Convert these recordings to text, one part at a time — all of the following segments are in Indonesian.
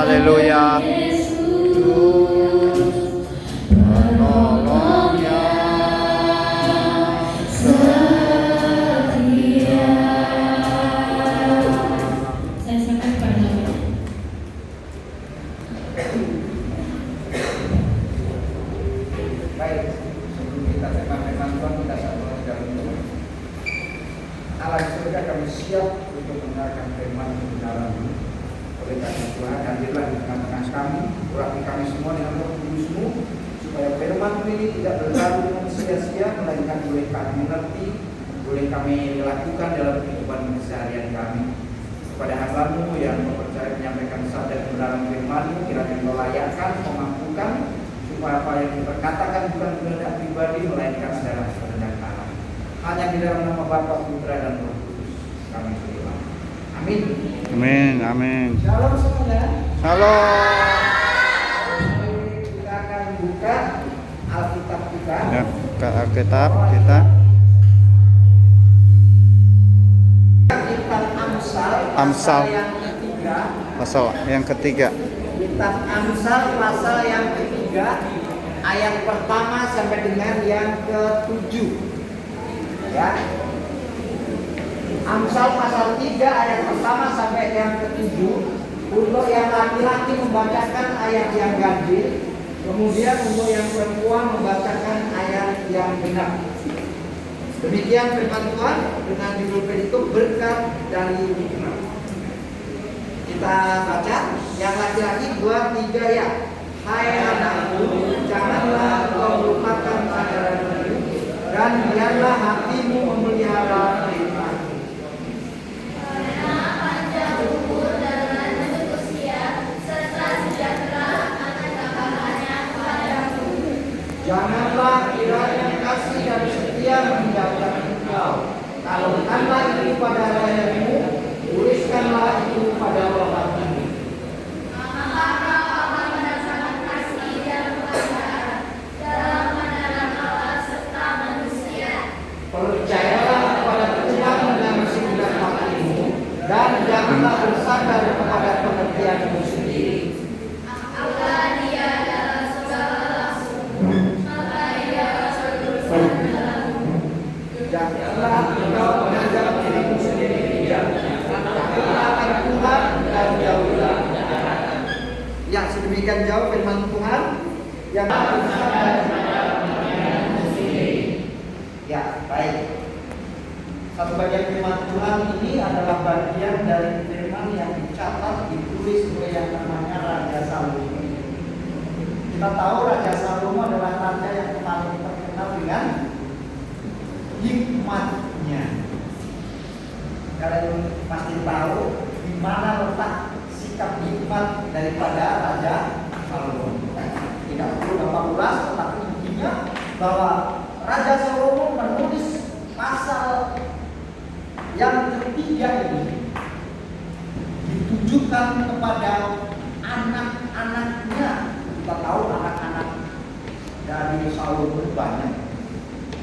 Haleluya. Penolongnya setia. Saya serahkan kepada Bapak. Baik, sebelum kita terima Tuhan, kita sama dalam doa. Allah surga, kami siap untuk mendengarkan firman kebenaran. Oleh karena Tuhan, hadirlah di tengah-tengah kami, urapi kami semua dengan Roh Kudus-Mu, supaya firman ini tidak berlalu dengan sia-sia, melainkan boleh kami mengerti, boleh kami lakukan dalam kehidupan keseharian kami. Kepada hamba-Mu yang mempercayai menyampaikan sabda kebenaran firman-Mu, kiranya Engkau layakkan, memampukan, supaya apa yang diperkatakan bukan kehendak pribadi, melainkan secara kehendak Allah. Hanya di dalam nama Bapa, Putra, dan Roh Kudus kami berdoa. Amin. Amin, amin. Shalom semuanya. Shalom. Kita akan buka Alkitab kita. Ya, buka Alkitab kita. Kitab Amsal. Amsal. Pasal yang ketiga. Pasal yang ketiga. Kitab Amsal pasal yang ketiga, ayat pertama sampai dengan yang ke-7. Ya. Amsal pasal 3 ayat pertama sampai yang ke-7. Untuk yang laki-laki membacakan ayat yang ganjil, kemudian untuk yang perempuan membacakan ayat yang genap. Demikian firman Tuhan dengan judul petitum berkat dari hikmat. Kita baca yang laki-laki 2, 3 ya. Hai anakku, janganlah kau melupakan ajaranku, dan biarlah hatimu memelihara firman. Janganlah kiranya kasih dan setia meninggalkan engkau. Taruhkanlah itu pada lehermu, tuliskanlah itu pada wajahmu. Percayalah kepada Tuhan dengan segenap hatimu, dan janganlah bersandar kepada pengertianmu sendiri. Janganlah engkau menganggap dirimu sendiri bijak. Takutlah akan Tuhan dan jauhilah. Ya, sedemikian jauh firman Tuhan yang ya, baik. Satu bagian firman Tuhan ini adalah bagian dari firman yang dicatat, ditulis oleh yang namanya Raja Salomo. Kita tahu Raja Salomo adalah raja yang paling terkenal dengan hikmatnya. Kalian pasti tahu di mana letak sikap hikmat daripada Raja Salomo. Tidak perlu tetapi intinya bahwa Raja Salomo menulis pasal yang ketiga ini ditujukan kepada anak-anaknya. Kita tahu anak-anak dari Salomo banyak.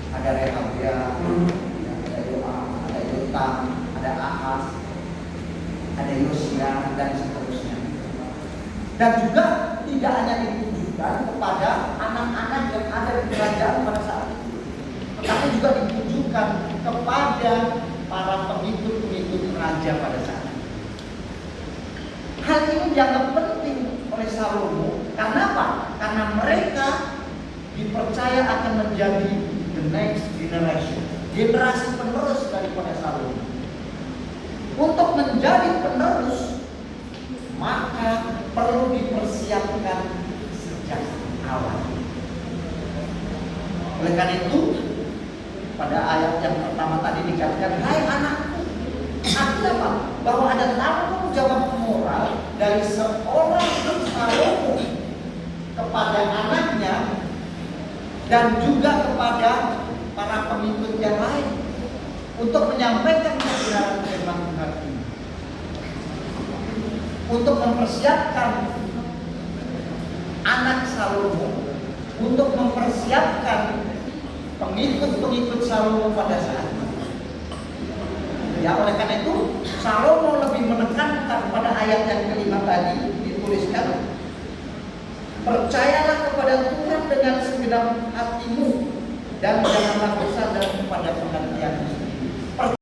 Ada Rehabia, ada Yoam, ada Yotam, ada Ahaz, ada Yosia, dan seterusnya. Dan juga tidak hanya ditujukan kepada anak-anak yang ada di kerajaan pada saat itu, tetapi juga ditujukan kepada para pengikut-pengikut raja pada saat itu. Hal ini dianggap penting oleh Salomo. Karena apa? Karena mereka dipercaya akan menjadi the next generation, generasi penerus daripada Salomo. Untuk menjadi penerus, maka perlu dipersiapkan sejak awal. Oleh karena itu, pada ayat yang pertama tadi dikatakan, hai anakku. Artinya apa? Bahwa ada tanggung jawab moral dari seorang Salomo kepada anaknya dan juga kepada para pengikut yang lain untuk menyampaikan kebenaran firman Tuhan ini, untuk mempersiapkan anak Salomo, untuk mempersiapkan pengikut-pengikut Salomo pada saat itu. Ya, oleh karena itu Salomo lebih menekankan pada ayat yang kelima tadi dituliskan, percayalah kepada Tuhan dengan segenap hatimu dan janganlah bersandar kepada penggantian